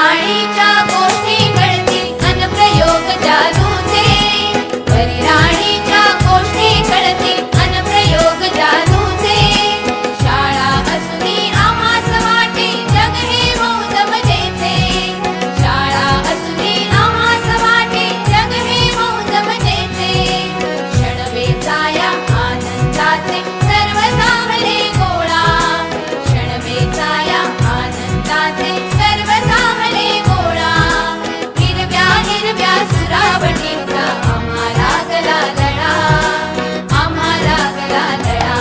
परिराणीच्या गोष्टी कळतील अनप्रयोग जादूचे परिराणीच्या गोष्टी कळतील अनप्रयोग जादूचे शाळा असुनी आम्हास वाटे जग हे मौज मजेचे शाळा असुनी आम्हास वाटे जग हे मौज मजेचे क्षण वेचाया आनंदाचे सर्व सामले गोळा क्षण वेचाया आनंदाचे सर्व सामले गोळा हिरव्या हिरव्या सुरावटीचा आम्हाला गला लढा आम्हाला गला लढा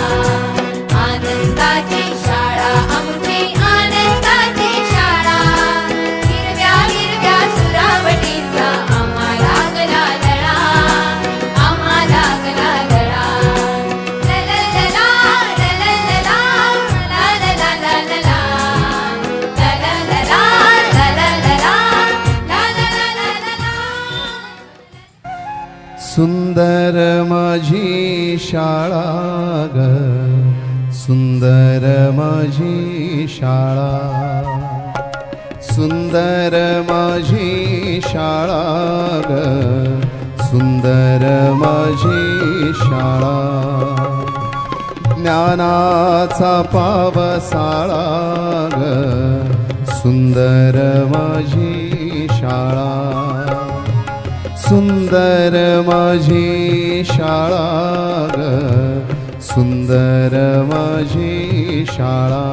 आनंदाची शाळा आमची आनंदाची शाळा हिरव्या हिरव्या सुरावटीचा आम्हाला गला लढा आम्हाला गला लढा लललला लललला लललला लललला लललला लललला लललला सुंदर माझी शाळा ग सुंदर माझी शाळा सुंदर माझी शाळा ग सुंदर माझी शाळा ज्ञानाचा पावसाळा ग सुंदर माझी शाळा सुंदर माझी शाळा ग सुंदर माझी शाळा